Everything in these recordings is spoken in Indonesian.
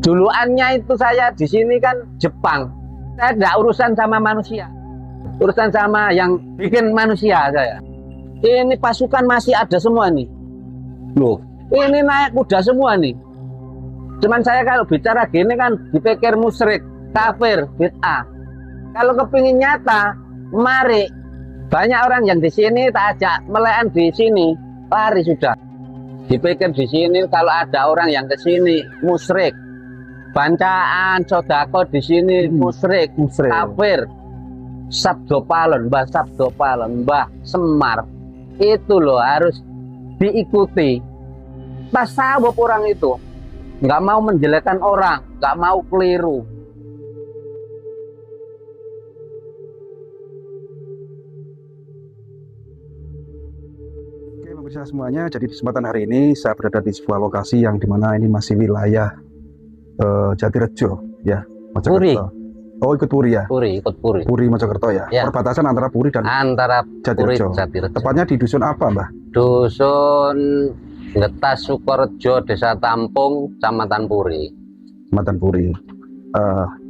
Duluannya itu saya di sini kan Jepang. Saya tidak urusan sama manusia, urusan sama yang bikin manusia saya. Ini pasukan masih ada semua nih. Loh, ini naik kuda semua nih. Cuman saya kalau bicara gini kan dipikir musyrik, kafir, bid'ah. Kalau kepingin nyata, mari. Banyak orang yang di sini tak ajak melekan di sini, lari sudah. Dipikir di sini kalau ada orang yang ke sini musyrik. Bancaan sodako di sini musyrik, kafir. Sabdo Palon, Mbah Sabdo Palon, Mbah Semar. Itu loh harus diikuti. Tasawuf orang itu nggak mau menjelekkan orang, nggak mau keliru. Oke pemirsa semuanya, jadi di kesempatan hari ini saya berada di sebuah lokasi yang dimana ini masih wilayah Jatirejo ya, Mojokerto. Oh ikut Puri ya? Puri, ikut Puri. Puri Mojokerto ya? Ya. Perbatasan antara Puri dan Jatirejo. Tepatnya di dusun apa Mbah? Dusun Ngetas Sukorejo, Desa Tampung, Kecamatan Puri. Kecamatan Puri.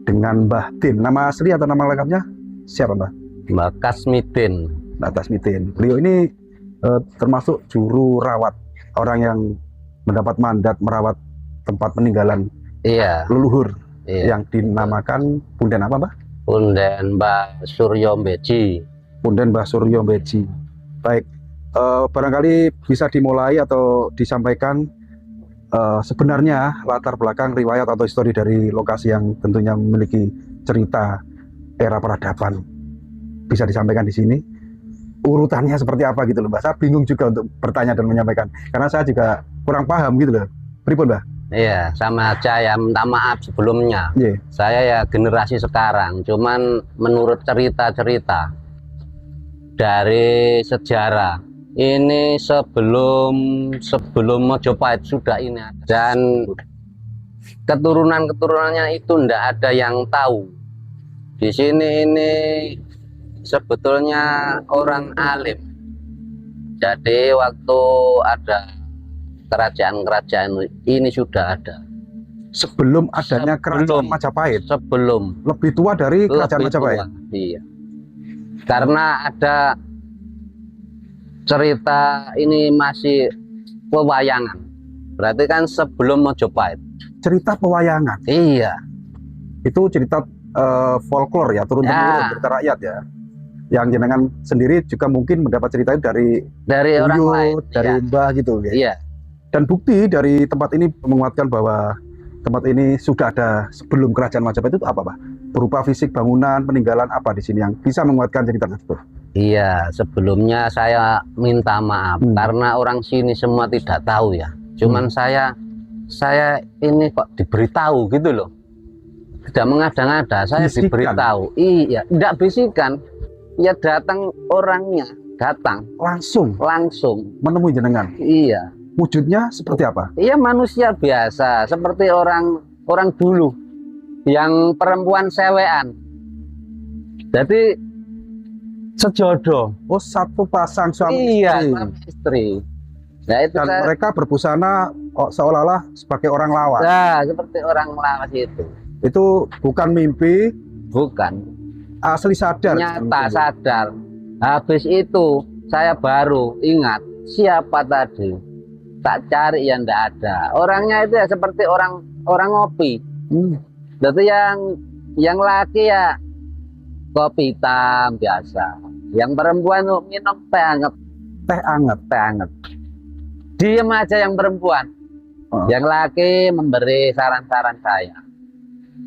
Dengan Mbah Din, nama asli atau nama lengkapnya siapa Mbah? Mbah Kasmidin. Mbah Kasmidin. Beliau ini termasuk juru rawat, orang yang mendapat mandat merawat tempat peninggalan leluhur yang dinamakan Punden apa Mbah? Punden Mbah Suryo Beji. Punden Mbah Suryo Beji. Baik, barangkali bisa dimulai atau disampaikan sebenarnya latar belakang riwayat atau histori dari lokasi yang tentunya memiliki cerita era peradaban. Bisa disampaikan di sini urutannya seperti apa gitu loh Mbah. Saya bingung juga untuk bertanya dan menyampaikan karena saya juga kurang paham gitu loh. Pripun Mbah? Iya, sama aja ya, minta maaf sebelumnya. Saya ya generasi sekarang, cuman menurut cerita-cerita dari sejarah ini sebelum Mojopahit sudah ini ada. Dan keturunannya itu ndak ada yang tahu. Di sini ini sebetulnya orang alim. Jadi waktu ada kerajaan-kerajaan ini sudah ada. Sebelum adanya kerajaan Majapahit? Sebelum. Lebih tua dari kerajaan Majapahit? Iya. Karena ada cerita ini masih pewayangan. Berarti kan sebelum Majapahit. Cerita pewayangan? Iya. Itu cerita folklore ya, turun-temurun cerita rakyat ya. Yang jenengan sendiri juga mungkin mendapat cerita itu dari orang lain, dari Mbah gitu ya. Iya. Dan bukti dari tempat ini menguatkan bahwa tempat ini sudah ada sebelum kerajaan Majapahit itu apa Pak? Berupa fisik bangunan, peninggalan apa di sini yang bisa menguatkan cerita tersebut? Iya, sebelumnya saya minta maaf karena orang sini semua tidak tahu ya. Cuman saya ini kok diberitahu gitu loh. Tidak mengada-ngada, saya diberitahu. Iya, tidak bisikan. Ya datang orangnya, datang langsung menemui jenengan. Iya. Wujudnya seperti apa? Iya manusia biasa, seperti orang dulu yang perempuan sewean. Jadi sejodoh. Oh satu pasang suami istri. Nah, itu dan mereka berbusana seolah-olah sebagai orang lawas. Nah, seperti orang lawas itu. Itu bukan mimpi. Bukan. Asli sadar. Nyata sadar. Habis itu saya baru ingat siapa tadi. Tak cari yang tidak ada. Orangnya itu ya seperti orang ngopi. Jadi yang laki ya kopi hitam biasa. Yang perempuan minum teh anget. Teh anget. Diem aja yang perempuan. Yang laki memberi saran-saran saya.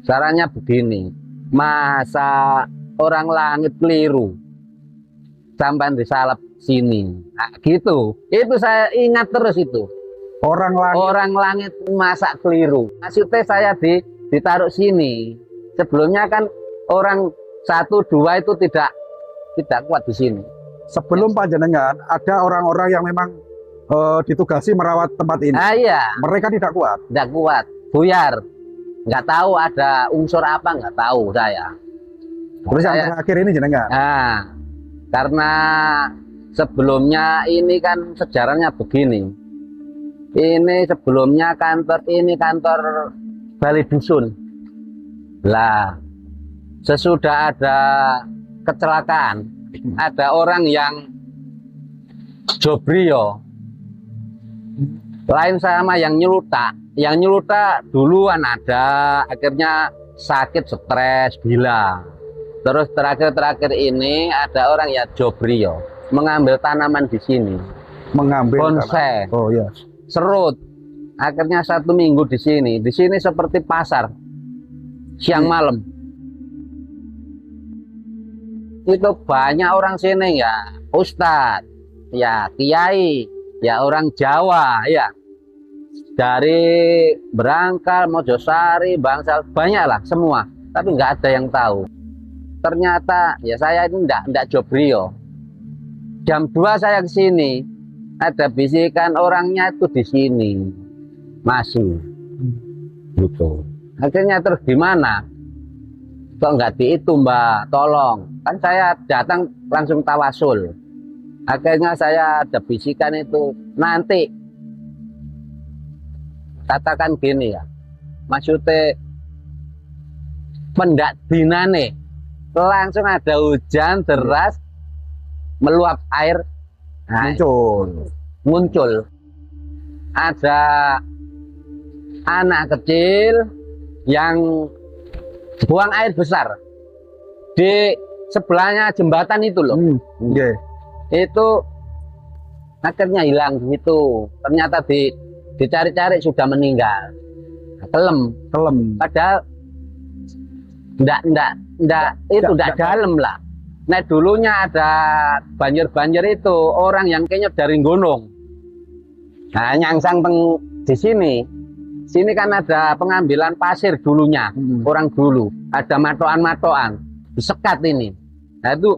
Sarannya begini. Masa orang langit keliru sampai disalep sini. Nah, gitu. Itu saya ingat terus itu. Orang langit masak keliru. Maksudnya saya ditaruh sini. Sebelumnya kan orang 1, 2 itu tidak kuat di sini. Sebelum panjenengan ada orang-orang yang memang ditugasi merawat tempat ini. Iya. Mereka tidak kuat. Tidak kuat. Buyar. Nggak tahu ada unsur apa, nggak tahu saya. Terus yang terakhir ini jenengan. Nah, karena sebelumnya ini kan sejarahnya begini. Ini sebelumnya kantor Bali dusun. Lah, sesudah ada kecelakaan, ada orang yang jobrio, lain sama yang nyelutak. Yang nyelutak duluan ada, akhirnya sakit, stres, gila. Terus terakhir ini ada orang ya jobrio, mengambil tanaman di sini, Mengambil bonsai, Oh ya. serut. Akhirnya 1 minggu di sini. Di sini seperti pasar siang malam. Itu banyak orang sini ya, ustadz, ya kiai, ya orang Jawa, ya dari Berangkal, Mojosari, Bangsal, banyak lah semua. Tapi nggak ada yang tahu. Ternyata ya saya ini ndak jobrio. Jam 2 saya ke sini, ada bisikan orangnya itu di sini masih gitu. Akhirnya terus gimana? Kok nggak dihitung, Mbak? Tolong. Kan saya datang langsung tawasul. Akhirnya saya ada bisikan itu, nanti katakan gini ya, maksudnya pendak dinane langsung ada hujan deras meluap air, nah, muncul ada anak kecil yang buang air besar di sebelahnya jembatan itu loh. Itu akhirnya hilang gitu. Ternyata dicari-cari sudah meninggal. Kelem. Padahal enggak itu enggak dalam lah. Nah dulunya ada banjir itu orang yang kayaknya dari gunung. Nah nyangsang di sini. Sini kan ada pengambilan pasir dulunya. Orang dulu ada matoan-matoan disekat ini. Nah itu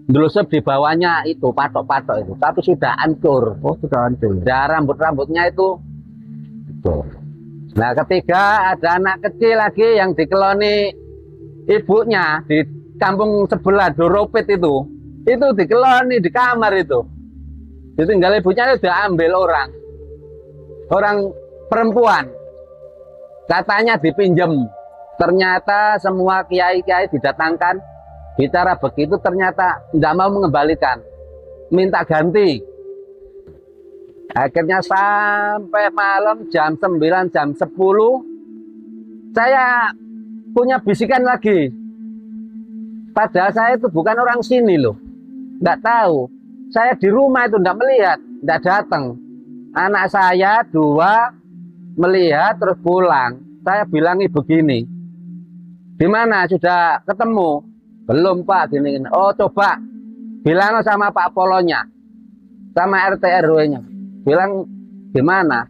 delusep di bawahnya itu patok-patok itu, tapi sudah hancur. Oh, sudah hancur. Nah, rambut-rambutnya itu. Nah, ketiga ada anak kecil lagi yang dikeloni ibunya di kampung sebelah Doropet itu dikeloni di kamar itu. Ditinggal ibunya udah ambil orang perempuan. Katanya dipinjem. Ternyata semua kiai-kiai didatangkan. Bicara begitu ternyata tidak mau mengembalikan, minta ganti. Akhirnya sampai malam jam 9, jam 10 saya punya bisikan lagi. Padahal saya itu bukan orang sini loh, nggak tahu. Saya di rumah itu nggak melihat, nggak datang. Anak saya 2 melihat terus pulang. Saya bilangi begini, di mana sudah ketemu? Belum Pak, gini. Oh coba bilang sama Pak Polonya, sama RT RW-nya. Bilang gimana?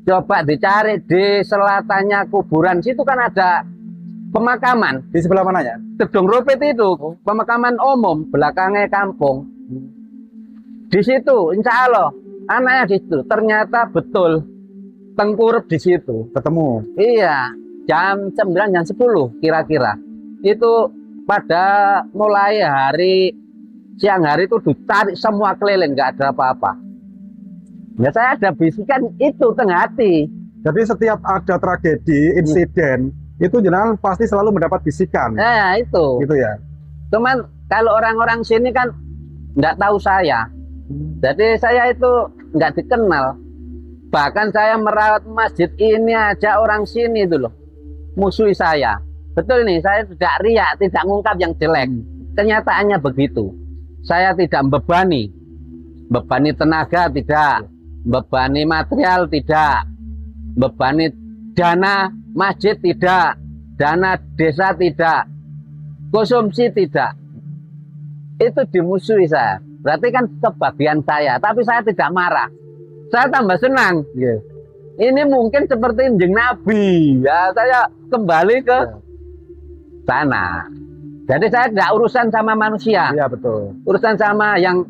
Coba dicari di selatannya kuburan. Situ kan ada pemakaman. Di sebelah mana ya? Gedung Ropet itu, pemakaman umum belakangnya kampung. Di situ, insya Allah anaknya di situ. Ternyata betul tengkurap di situ. Ketemu. Iya, jam 9, jam 10 kira-kira. Itu pada mulai siang hari itu dicari semua keliling, nggak ada apa-apa. Ya saya ada bisikan itu tengah hati. Jadi setiap ada tragedi, insiden, itu jenengan pasti selalu mendapat bisikan. Nah itu. Gitu ya. Cuman kalau orang-orang sini kan nggak tahu saya. Jadi saya itu nggak dikenal. Bahkan saya merawat masjid ini aja orang sini itu loh musuhi saya. Betul nih, saya tidak riak, tidak ngungkap yang jelek. Kenyataannya begitu. Saya tidak bebani tenaga tidak, bebani material tidak, bebani dana masjid tidak, dana desa tidak, konsumsi tidak. Itu dimusuhi saya. Berarti kan kebahagiaan saya, tapi saya tidak marah. Saya tambah senang. Ini mungkin seperti Kanjeng Nabi. Ya, saya kembali ke sana. Jadi saya tidak urusan sama manusia. Iya betul. Urusan sama yang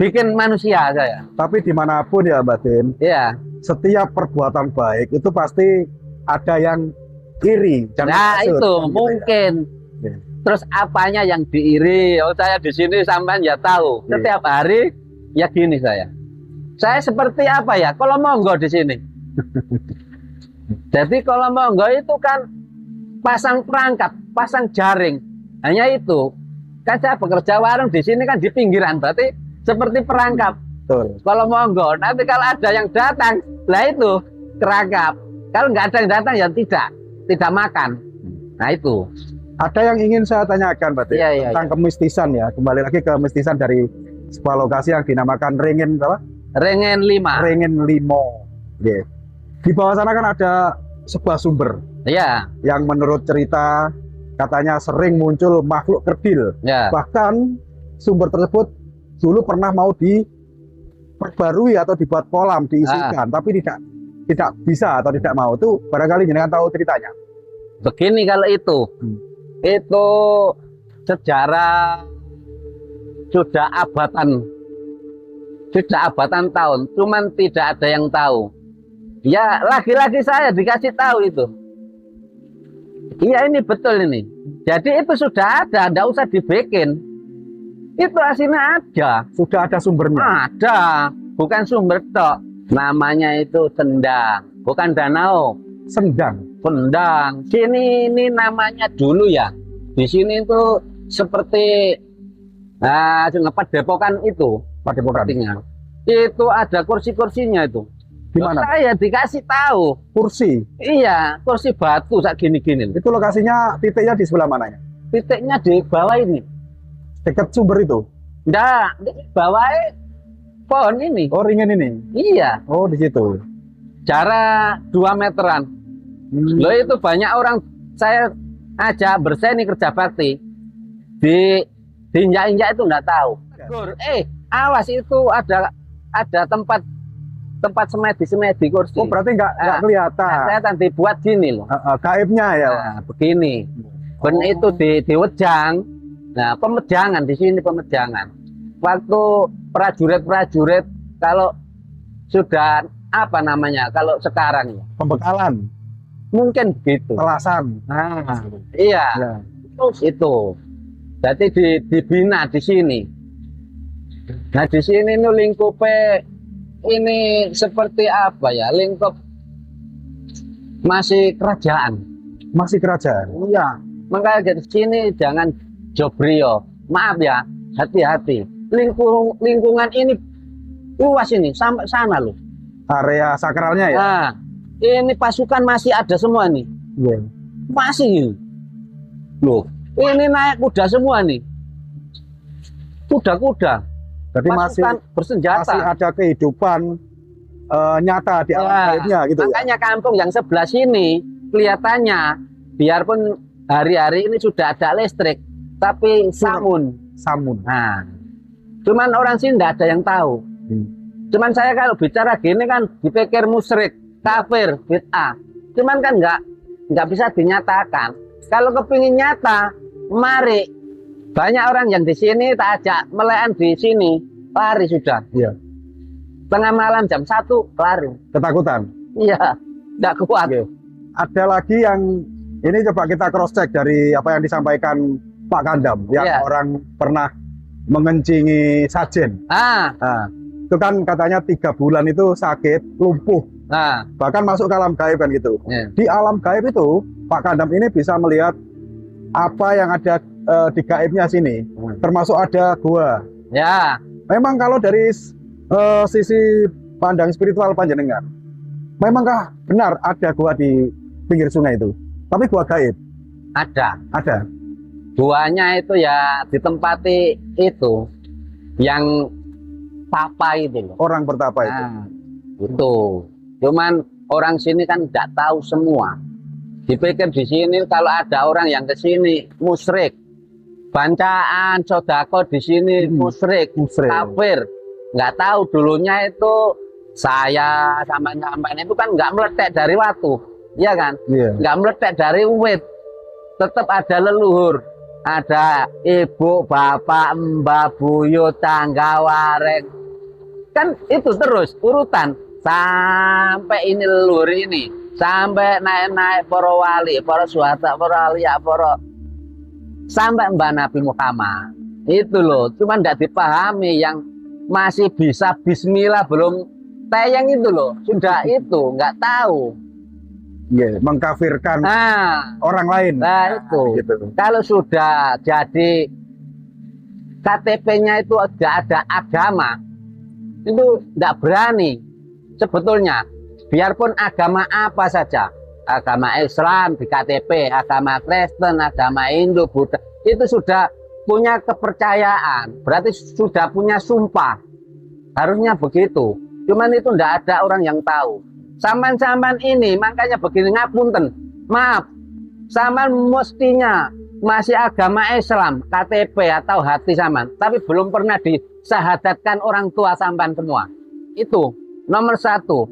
bikin manusia saya. Tapi dimanapun ya Mbak Tin, Iya. setiap perbuatan baik itu pasti ada yang iri. Nah hasut, itu gitu mungkin. ya. Terus apanya yang diiri? Oh saya di sini sampean ya tahu. Iya. Setiap hari ya gini saya. Saya seperti apa ya? Kalau monggo di sini. Jadi kalau monggo itu kan pasang perangkap, pasang jaring. Hanya itu. Kan saya bekerja warung di sini kan di pinggiran, berarti seperti perangkap. Betul. Kalau monggo, nanti kalau ada yang datang, lah itu kerangkap. Kalau nggak ada yang datang ya tidak makan. Nah itu. Ada yang ingin saya tanyakan, Pak, Iya, iya, tentang kemistisan ya. Kembali lagi ke kemistisan dari sebuah lokasi yang dinamakan Ringen apa? Rengen 5. Ringen Limo. Oke. Di bawah sana kan ada sebuah sumber Iya, yang menurut cerita katanya sering muncul makhluk kerdil. ya. Bahkan sumber tersebut dulu pernah mau diperbarui atau dibuat kolam, diisikan, tapi tidak bisa atau tidak mau. Itu barangkali jenengan tahu ceritanya. Begini kalau itu sejarah sudah abatan tahun, cuman tidak ada yang tahu. Ya lagi-lagi saya dikasih tahu itu. Iya ini betul ini. Jadi itu sudah ada, tidak usah dibikin. Itu aslinya ada. Sudah ada sumbernya. Ada, bukan sumber tok. Namanya itu Sendang, bukan danau. Sendang. Sendang. Sini ini namanya dulu ya. Di sini itu seperti Padepokan itu. Padepokan. Itu ada kursi-kursinya itu. Di mana? Saya dikasih tahu. Kursi. Iya, kursi batu sak gini-gini. Itu lokasinya, titiknya di sebelah mananya? Titiknya di bawah ini. Dekat sumber itu? Enggak, di bawah pohon ini. Oh, ringen ini? Iya, Oh, di situ. jarak 2 meteran. Loh itu banyak orang saya ajak berseni kerja bakti. Diinjak-injak itu enggak tahu. Tegur, awas itu ada tempat semedi kursi. Oh, berarti nggak kelihatan. Saya nanti buat gini loh. Gaibnya ya. Nah, begini. Ben itu diwejang. Nah, pemejangan di sini pemejangan. Waktu prajurit kalau sudah apa namanya? Kalau sekarang ya. Pembekalan. Mungkin begitu. Pelasan. Nah, iya. Ya. Itu. Jadi dibina di sini. Nah, di sini nih lingkupnya ini seperti apa ya? Lingkup masih kerajaan. Masih kerajaan. Iya. Makanya di sini jangan jobrio. Maaf ya, hati-hati. Lingkungan ini luas ini sampai sana loh. Area sakralnya ya. Nah, ini pasukan masih ada semua nih. Iya. Masih ini. Loh, ini naik kuda semua nih. Kuda-kuda. Jadi masih bersenjata. masih ada kehidupan nyata di alam gaibnya gitu ya. Makanya kampung yang sebelah sini kelihatannya biarpun hari-hari ini sudah ada listrik, tapi samun. Nah, cuman orang sini tidak ada yang tahu. Cuman saya kalau bicara gini kan dipikir musyrik, kafir, bid'ah. Cuman kan nggak bisa dinyatakan. Kalau kepingin nyata, mari. Banyak orang yang di sini tak ajak melekan di sini, lari sudah. Iya. Tengah malam jam 1 lari. Ketakutan. Iya, nggak kuat. Oke. Ada lagi yang ini coba kita cross check dari apa yang disampaikan Pak Kandam yang Iya. orang pernah mengencingi sajen. Nah, Itu kan katanya 3 bulan itu sakit, lumpuh, bahkan masuk ke alam gaib kan gitu. iya. Di alam gaib itu Pak Kandam ini bisa melihat apa yang ada di gaibnya sini, termasuk ada gua. Ya, Memang kalau dari sisi pandang spiritual panjenengan, memangkah benar ada gua di pinggir sungai itu? Tapi gua gaib ada. ada. Duanya itu ya ditempati itu yang tapa itu loh. Orang bertapa itu. Nah, itu. Cuman orang sini kan tidak tahu semua. Dipikir di sini kalau ada orang yang ke sini musyrik. Bancaan sodako di sini musyrik, kafir. Nggak tahu dulunya itu saya sama sampean itu kan nggak meletek dari watu, iya kan? Iya. Nggak meletek dari uwit. Tetap ada leluhur, ada ibu, bapak, mbak, buyut, tangga, wareng. Kan itu terus urutan sampai ini leluhur ini, sampai naik-naik para wali, para suhata, para aulia, para sampai Mbak Nabi Muhammad. Itu loh, cuman tidak dipahami yang masih bisa bismillah belum tayang itu loh, sudah itu nggak tahu. mengkafirkan Nah, orang lain. itu. Gitu. Kalau sudah jadi KTP-nya itu tidak ada agama, itu tidak berani sebetulnya. Biarpun agama apa saja, agama Islam di KTP, agama Kristen, agama Hindu, Buddha, itu sudah punya kepercayaan, berarti sudah punya sumpah. Harusnya begitu. Cuman itu tidak ada orang yang tahu. Saman-saman ini makanya begini, ngapunten, maaf, saman mestinya masih agama Islam, KTP atau hati saman, tapi belum pernah disahadatkan orang tua sampan semua. Itu nomor satu.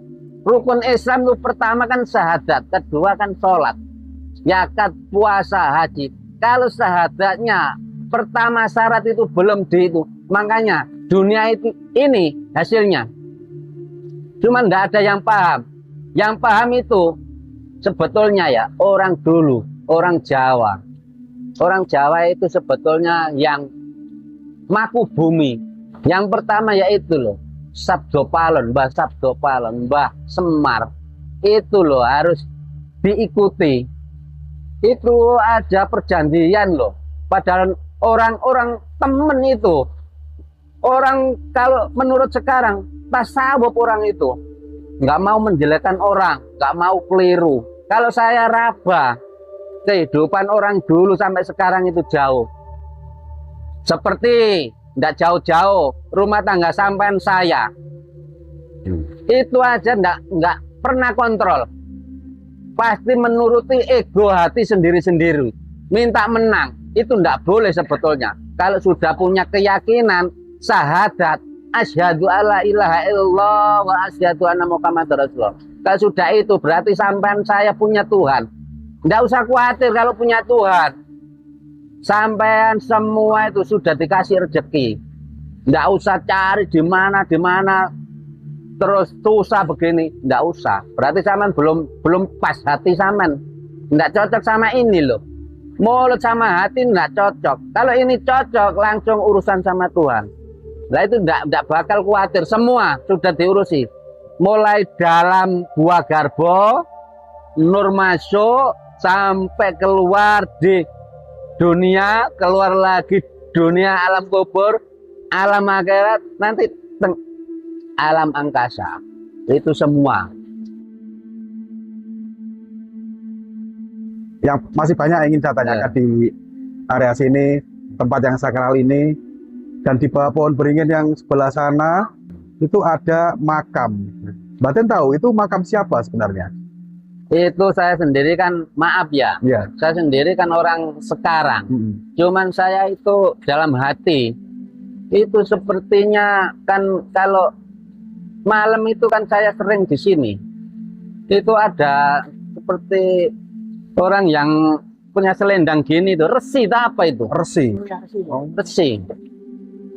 Rukun Islam itu pertama kan syahadat, kedua kan sholat, zakat, puasa, haji. Kalau syahadatnya pertama syarat itu belum itu, makanya dunia itu ini hasilnya. Cuman tidak ada yang paham. Yang paham itu sebetulnya ya orang dulu, orang Jawa. Orang Jawa itu sebetulnya yang maku bumi. Yang pertama yaitu loh, Sabdo Palon, Mbah Sabdo Palon, Mbah Semar. Itu loh harus diikuti. Itu ada perjanjian loh. Padahal orang-orang temen itu, orang kalau menurut sekarang tasawuf orang itu nggak mau menjelekkan orang, nggak mau keliru. Kalau saya raba kehidupan orang dulu sampai sekarang itu jauh. Seperti tidak jauh-jauh rumah tangga sampean saya, itu aja nggak pernah kontrol, pasti menuruti ego hati sendiri-sendiri, minta menang. Itu nggak boleh sebetulnya. Kalau sudah punya keyakinan syahadat asyhadu alla ilaha illallah wa asyhadu anna muhammadar rasulullah, kalau sudah itu berarti sampean saya punya Tuhan. Nggak usah khawatir kalau punya Tuhan. Sampean semua itu sudah dikasih rezeki. Nggak usah cari di mana terus susah begini. Nggak usah. Berarti sampean belum pas hati sampean. Nggak cocok sama ini loh. Mulut sama hati nggak cocok. Kalau ini cocok langsung urusan sama Tuhan. Nah itu nggak bakal khawatir. Semua sudah diurusi. Mulai dalam Gua Garbo, Nur masuk sampai keluar di dunia, keluar lagi dunia alam kubur, alam akhirat, nanti alam angkasa. Itu semua. Yang masih banyak yang ingin saya tanyakan di area sini, tempat yang sakral ini, dan di bawah pohon beringin yang sebelah sana itu ada makam. Batin tahu itu makam siapa sebenarnya? Itu saya sendiri kan, maaf ya, saya sendiri kan orang sekarang. Cuman saya itu dalam hati itu sepertinya kan kalau malam itu kan saya sering di sini. Itu ada seperti orang yang punya selendang gini itu, resi itu apa itu? Resi. Resi.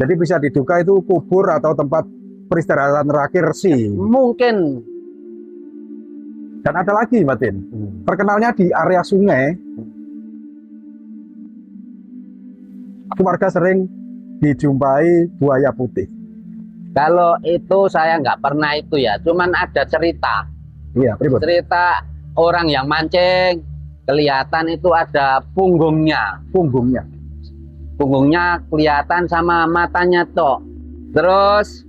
Jadi bisa diduga itu kubur atau tempat peristirahatan terakhir resi. Mungkin. Dan ada lagi, Batin. Terkenalnya di area sungai. Keluarga sering dijumpai buaya putih. Kalau itu saya nggak pernah itu ya. Cuman ada cerita. Iya, pribadi. Cerita orang yang mancing, kelihatan itu ada punggungnya. Punggungnya kelihatan sama matanya tok. Terus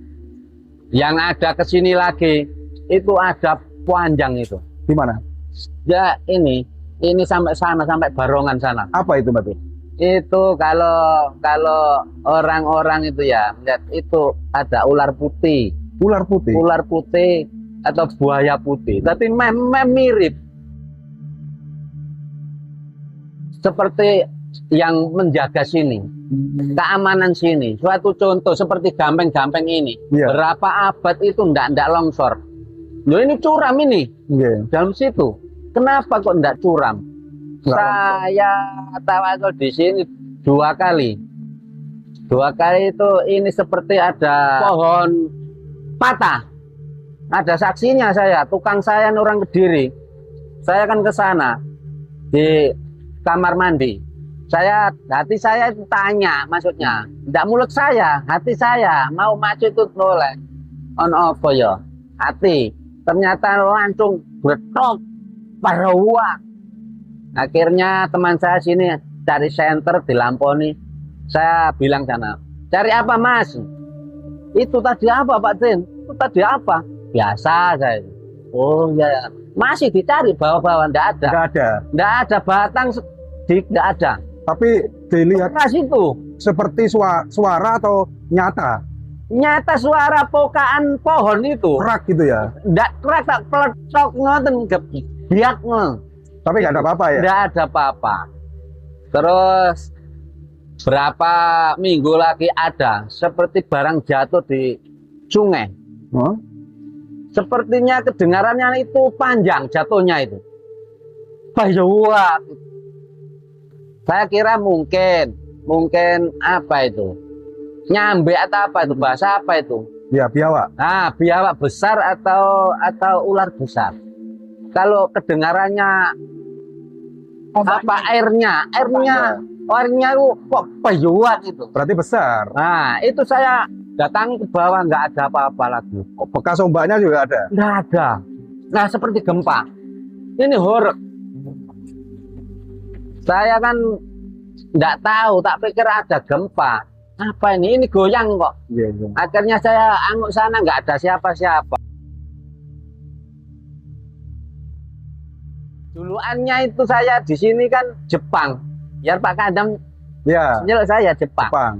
yang ada ke sini lagi itu ada panjang itu. Di mana? Ya ini sampai sana, sampai Barongan sana. Apa itu, Batin? Itu kalau orang-orang itu ya melihat itu ada ular putih. Ular putih. Ular putih atau buaya putih. Tapi mirip. Seperti yang menjaga sini, keamanan sini. Suatu contoh seperti Gampeng-Gampeng ini, berapa abad itu ndak longsor. Loh ini curam ini, dalam situ. Kenapa kok ndak curam? Saya tawasul di sini 2 kali. 2 kali itu ini seperti ada pohon patah. Ada saksinya saya, tukang saya orang Kediri. Saya kan ke sana di kamar mandi. Hati saya itu tanya, maksudnya, tidak mulut saya, hati saya mau maju itu boleh. On apa ya? Hati. Ternyata langsung betok Parwak. Akhirnya teman saya sini cari senter di Lamponi. Saya bilang sana, cari apa Mas? Itu tadi apa Pak Tin? Itu tadi apa? Biasa saya. Oh ya, masih dicari bawah-bawah, enggak ada. Nggak ada. Enggak ada batang sedik, enggak ada. Tapi dilihat Bekas itu. seperti suara atau nyata, Nyata suara pokaan pohon itu. kerak gitu ya. Enggak kerak, tak peletok ngoten gebiak ngoten. Tapi nggak ada apa-apa ya. Enggak ada apa-apa. Terus berapa minggu lagi ada seperti barang jatuh di sungai. Oh, Sepertinya kedengarannya itu panjang jatuhnya itu. Bayuak. Saya kira mungkin apa itu? Nyambe atau apa itu? Bahasa apa itu? ya biawak. Nah, biawak besar atau ular besar. Kalau kedengarannya apa airnya itu kok bayuak itu. Berarti besar. Nah, itu saya datangi ke bawah, nggak ada apa-apa lagi. Bekas ombaknya juga ada. Nggak ada. Nah, seperti gempa. Ini horor. Saya kan nggak tahu, tak pikir ada gempa. Apa ini? Ini goyang kok. Iya, iya. Akhirnya saya anguk sana, nggak ada siapa-siapa. Duluannya itu saya di sini kan Jepang. Biar Pak Kadam Ya, nyeluk saya Jepang. Jepang.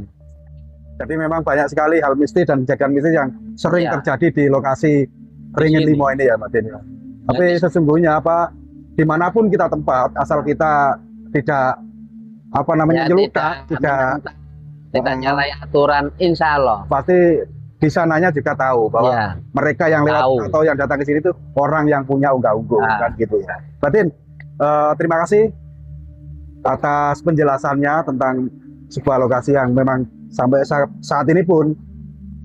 Jadi memang banyak sekali hal mistis dan kejadian mistis yang sering Ya. terjadi di lokasi Ringin sini. Limo ini ya, Mbak Din. Tapi sesungguhnya dimanapun kita tempat, asal kita tidak Ya, nyelutak, tidak nyalahi aturan, insya Allah. pasti di sananya juga tahu bahwa Ya, mereka yang lewat tahu. atau yang datang ke sini itu orang yang punya unggah-ungguh Nah. kan gitu ya. Mbak Din, terima kasih atas penjelasannya tentang sebuah lokasi yang memang sampai saat ini pun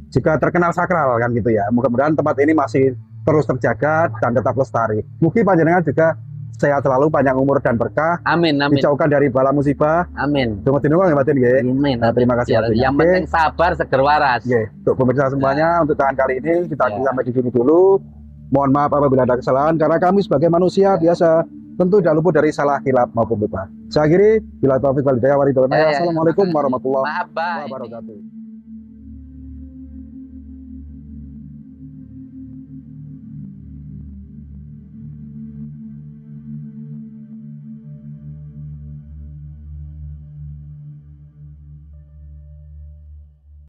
juga terkenal sakral kan gitu ya. Mudah-mudahan tempat ini masih terus terjaga dan tetap lestari. Mungkin panjenengan juga sehat selalu, panjang umur dan berkah, amin, amin, dijauhkan dari bala musibah. amin. Tunggu tinungan ya Mbak Din, nggih. Amin. Terima kasih Ya, waktunya. yang Oke. penting sabar, seger waras. Oke, untuk pemirsa semuanya untuk tahun kali ini kita Ya. sampai di sini dulu. Mohon maaf apabila ada kesalahan karena kami sebagai manusia biasa tentu tidak luput dari salah hilap maupun lupa. Saya akhiri bila taufik wal hidayah. Ya, ya. Assalamualaikum warahmatullahi Maaf, Pak. wabarakatuh.